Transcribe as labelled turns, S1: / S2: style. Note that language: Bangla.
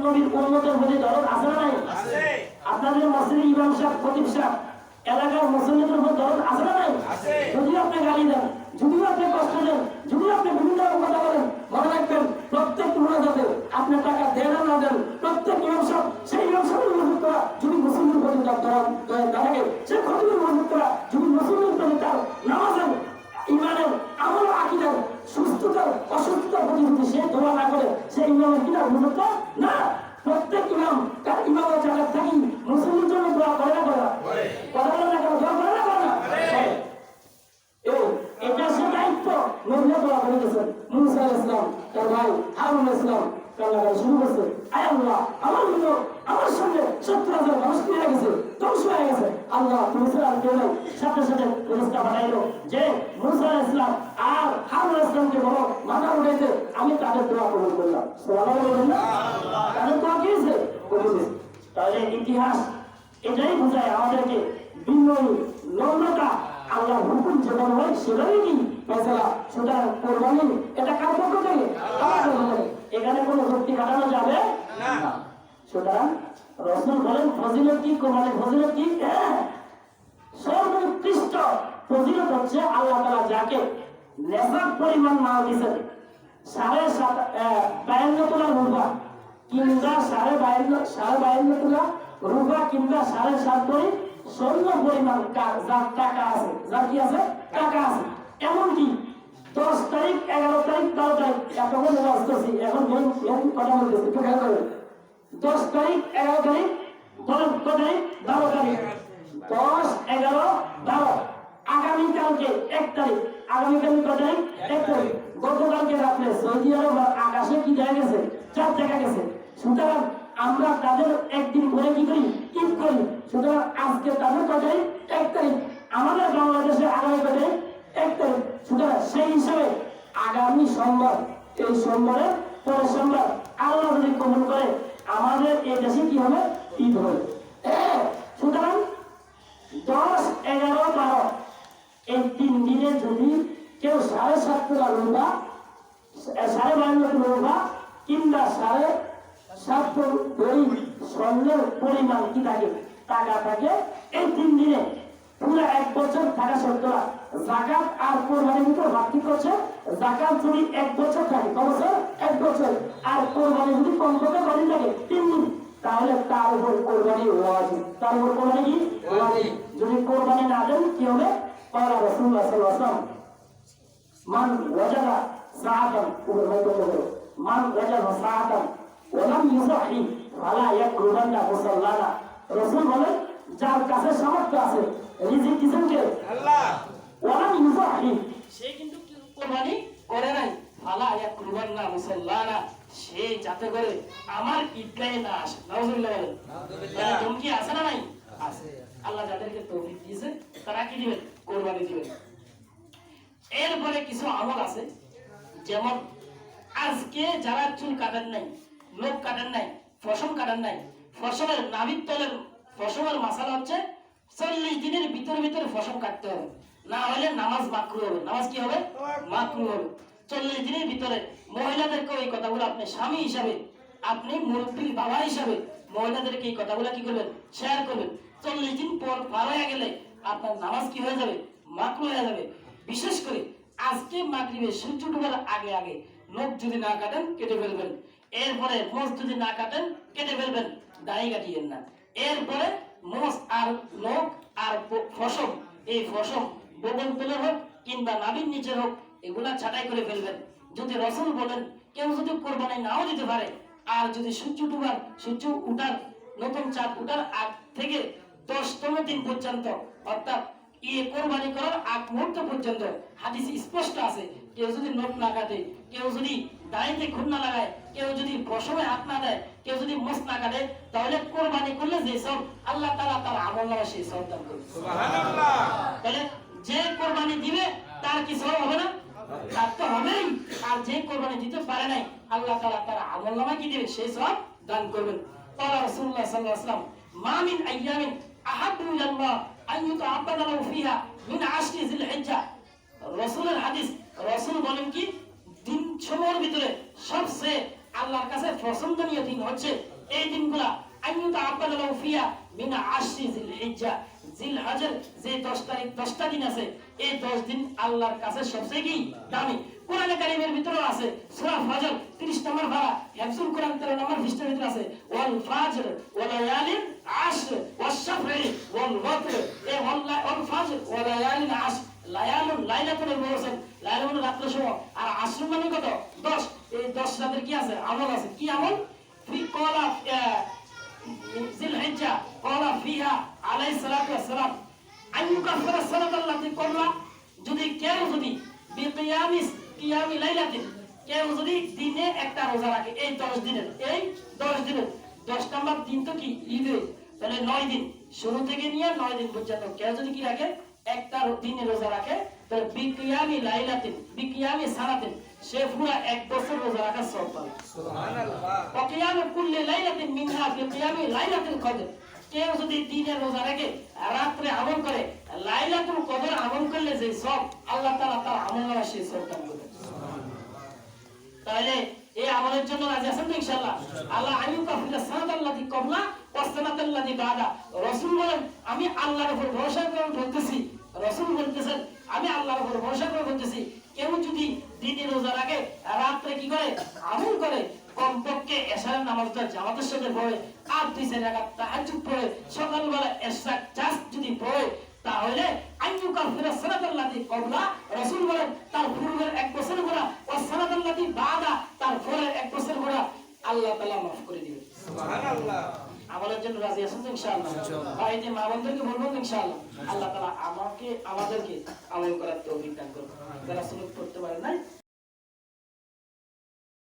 S1: নবীর উম্মতের প্রতি দরদ আছে না নাই? আপনাদের মসজিদের ইমাম সাহেব, খতিব সাহেব, এলাকার মুসল্লিদের উপর দরদ আছে না নাই? যদিও আপনি গালি দেন, যদিও আপনি কষ্ট দেন, যদিও আপনি বিভিন্ন রকম কথা বলেন, মনে রাখবেন প্রত্যেক মুনাজাতে আপনি টাকা দেন না দেন, প্রত্যেক ইমাম সাহেব সেই ইমাম সাহেবের মজবুত করা যদি মুসলিমের প্রতি থাকে, সে খতিবের মজবুত করা যদি মুসলিমের প্রতি তার নামাজের, ইমানের, আমল, আকীদার, সুস্থতার, অসুস্থতার প্রতি যদি সে দোয়া না করে, সে ইমামের কিনা মজবুত না। প্রত্যেক ইমাম তার ইমামের জায়গা থাকি মুসলিমের জন্য দোয়া করে না করে না? কথা বলেন না কেন? দোয়া করে না করে না? এটা সে দায়িত্ব নবীরা দোয়া করে গেছেন। মুসা আলাইহিস সালাম তার ভাই হারুন আলাইহিস সালাম কান্না করা শুরু করছে, আয় আল্লাহ, আমার জন্য আমার সঙ্গে 70,000 মানুষ নিয়ে গেছে, ধ্বংস হয়ে গেছে, আল্লাহ তুমি ছাড়া আর কেউ নেই। সাথে সাথে ব্যবস্থা বানাইলো যে মুসা আলাইহিস সালাম আর হারুন আলাইহিস সালামকে বলো মাথা উঠাইতে, আমি তাদের দোয়া কবুল করলাম। সুবহানাল্লাহ বলবেন না? তাদের দোয়া কি হয়েছে? কবুল হয়েছে। তাহলে ইতিহাস এটাই বোঝায় আমাদেরকে বিনয়ী, নম্রতা, আল্লাহর হুকুম যেমন হয় সেভাবেই কি ফয়সালা। সুতরাং কোরবানি এটা কার পক্ষ থেকে? আল্লাহর পক্ষ থেকে। এখানে কোনো যুক্তি খাটানো যাবে না। সুতরাং রাসূল বলেন ফজিলত কি? কোরবানির ফজিলত কি? সর্বোৎকৃষ্ট ফজিলত হচ্ছে আল্লাহ তাআলা যাকে নেসাব পরিমাণ মাল দিয়েছেন, 52.5 তোলা রূপা কিংবা 52.5 তোলা রূপা কিংবা 7.5 ভরি স্বর্ণ পরিমাণ যার টাকা আছে, যার কি আছে? টাকা আছে। এমনকি 10 তারিখ, 11 তারিখ, 12 তারিখ, এখন আসতেছি, এখন কথা বলতেছি, একটু খেয়াল করবেন। 10 তারিখ, 11 তারিখ, 12 তারিখ, 12 তারিখ, 10, 11, 12, আগামীকালকে 1 তারিখ, আগামীকাল কত তারিখ? 1 তারিখ। গতকালকে রাত্রে সৌদি আরব আকাশে কি দেখা গেছে? চাঁদ দেখা গেছে। সুতরাং আমরা তাদের একদিন পরে কি করি? ঈদ করি। সুতরাং আজকে তাদের কত তারিখ? 1 তারিখ। আমাদের বাংলাদেশে আগামী কত তারিখ? 1 তারিখ। সুতরাং সেই হিসাবে আগামী সোমবার, এই সোমবারের পরের সোমবার আল্লাহ যদি কবুল করে আমাদের এই দেশে কি হবে? ঈদ হবে। সুতরাং 10, 11, 12 এই 3 দিনে যদি কেউ 7.5 তোলা রূপা, 52 তোলা রূপা কিংবা 7.5 ভরি স্বর্ণের পরিমাণ কি থাকে? টাকা থাকে, এই 3 দিনে পুরো 1 বছর থাকা শর্ত। যাকাত আর কোরবানির ভিতরে ভাগ করছে। যাকাত যদি 1 বছর থাকে, কত বছর? 1 বছর। আর কোরবানি যদি কমপক্ষে কদিন থাকে? 3 দিন। তাহলে তার উপর কোরবানি ওয়াজিব। তার উপর কোরবানি কি? ওয়াজিব। যদি কোরবানি না দেন কি হবে? قال رسول الله صلى الله عليه وسلم من وجد ساعة من وجد ساعة ولم يصحي فلا يقربن مصلانا। রাসূল বলেন যার কাছে সামর্থ্য আছে, রিজিক দিবেন কে? আল্লাহ। ওয়ালাম ইউসাহি, সে কিন্তু কোরবানি করে নাই, ফালা ইয়াকরুবান্না মুসাল্লানা, সে যাতে করে আমার ঈদগাহে না আসে। নাউজুবিল্লাহ বলেন। নাউজুবিল্লাহ। তুমি কি আছে না নাই? আছে। আল্লাহ যাদেরকে তৌফিক দিয়েছে তারা কি দিবেন? কোরবানি দিবেন। এরপরে কিছু আমল আছে, যেমন আজকে যারা চুল কাটেন নাই, নখ কাটেন নাই, ফসল কাটেন নাই, ফসলের নাভির তলের ফসলের মাসালা হচ্ছে 40 দিনের ভিতরে ফসল কাটতে হবে, না হলে নামাজ মাকরু হবে। নামাজ কি হবে? মাকরু হবে। 40 দিনের ভিতরে মহিলাদেরকে এই কথাগুলো আপনি স্বামী হিসাবে, আপনি মুরব্বী বাবা হিসাবে মহিলাদেরকে এই কথাগুলো কি করবেন? শেয়ার করবেন। 40 দিন পর পার হয়ে গেলে আপনার নামাজ কি হয়ে যাবে? মাকরু হয়ে যাবে। বিশেষ করে আজকে মাগরিবে সূর্য ডোবার আগে আগে নখ যদি না কাটেন কেটে ফেলবেন। এরপরে মোষ যদি না কাটেন কেটে ফেলবেন, দাড়ি কাটিয়েন না। এরপরে মোষ আর নখ আর ফসল, এই ফসল বগল তলের হোক কিংবা নাভির নিচের হোক, এগুলা ছাঁটাই করে ফেলবেন। যদি রাসূল বলেন কেউ যদি কোরবানি নাও দিতে পারে, আর যদি সূর্য উঠার, নতুন চাঁদ উঠার আগ থেকে 10তম দিন পর্যন্ত, অর্থাৎ কোরবানি করার আগ মুহূর্ত পর্যন্ত হাদিস স্পষ্ট আছে, কেউ যদি নখ না কাটে, কেউ যদি দাড়িতে খুন না লাগায়, কেউ যদি পশমে হাত না দেয়, কেউ যদি মোষ না কাটে, তাহলে কোরবানি করলে যে সব আল্লাহ তাআলা তার আমলনামা সেই সব দান করবে। সুবহানাল্লাহ। তাহলে যে কোরবানি দিবে তার কি সওয়াব হবে না? তার তো হবেই। আর যে কোরবানি দিতে পারে নাই, আল্লাহ তাআলা তার আমলনামা কি দিবে? সেই সব দান করবেন। قال رسول الله صلى الله عليه وسلم ما من ايام احب الى الله ان يتعبد له فيها من 10 ذي الحجه। রাসূলের হাদিস, রাসূল বলেন কি দিন সমূহের ভিতরে সবচেয়ে আল্লাহর কাছে পছন্দনীয় দিন হচ্ছে এই দিনগুলা আইয়ুতা আব্বাদালাহু ফিয়া মিন আশরি জিলহিজ্জা, জিলহজের যে 10 তারিখ 10টা দিন আছে, এই 10 দিন আল্লাহর কাছে সবচেয়ে কি দামি। কোরআনে কারীমের ভিতরে আছে সূরা ফজর 30 নম্বর পারা, হিফজুল কোরআন 13 নম্বর পৃষ্ঠার ভিতরে আছে ওয়াল ফাজর ওয়া লায়ালিন আশর ওয়াশ শাফঈ ওয়াল ওয়াতর। এই ওয়াল ফাজর ওয়া লায়ালিন আশর, লায়ালুন লাইলাতুল মুরসাল, লাইলাতুল রাতের সময়, আর আশর মানে কত 10। এই 10 রাতের কি আছে আমল আছে, কি আমল? ফি ক্বালা জিলহিজ্জা ক্বালা ফিহা আলাইহিস সালাতু ওয়াস সালাম আইয়ুকাফিরা সালাতাল্লাতি ক্বাবলা, যদি কেউ যদি কিয়ামি লাইলাতিন, কেউ যদি দিনে একটা রোজা রাখে, এই 10 দিনের 10 নম্বর দিন তো কি ঈদ, তাহলে 9 দিন শুরু থেকে নিয়ে 9 দিন পর্যন্ত কেউ যদি কি রাখে একটা দিনে রোজা রাখে, তাহলে বিকিয়ামি লাইলাতিন বিকিয়ামি সানাতিন, সে পুরো এক বছর রোজা রাখার সওয়াব পাবে। সুবহানাল্লাহ। ওয়াকিয়ামু কুল্লি লাইলাতিন মিনহা বিকিয়ামি লাইলাতিল কদর, কেউ যদি দিনে রোজা রাখে রাতে আমল করে, লাইলাতুল কদর আমল করলে যে সব আল্লাহ তাআলা তার আমলনামা সেই সব দান করবেন। তাহলে এই আমলের জন্য রাজি আছেন তো ইনশাআল্লাহ? আল্লাহ আইয়ুকাফিরা সানাতাল্লাতি ক্বাবলা ওয়াস সানাতাল্লাতি বাদা। রাসূল বলেন আমি আল্লাহর উপর ভরসা করে বলতেছি, রাসূল বলতেছেন আমি আল্লাহর উপর ভরসা করে বলতেছি, কেউ যদি দিনে রোজা রাখে রাতে কি করে আমল করে, কমপক্ষে এশারের নামাজটা জামাতের সাথে পড়ে আর 2-4 রাকাত তাহাজ্জুদ পড়ে সকালবেলা এশা জাস্ট যদি পড়ে, তাহলে আইয়ুকাফিরা সানাতাল্লাতি ক্বাবলা, রাসূল বলেন তার পূর্বের 1 বছর গুনাহ ওয়াস সানাতাল্লাতি বাদা, তার পরের 1 বছর গুনাহ আল্লাহ তাআলা মাফ করে দিবেন। সুবহানাল্লাহ। আমলের জন্য রাজি আছেন তো ইনশাআল্লাহ? ভাইদের মা বোনদেরকে বলবো তো ইনশাআল্লাহ আল্লাহ তাআলা আমাদেরকে আমল করার তৌফিক দান করুন। যারা সুন্নাত পড়তে পারেন নাই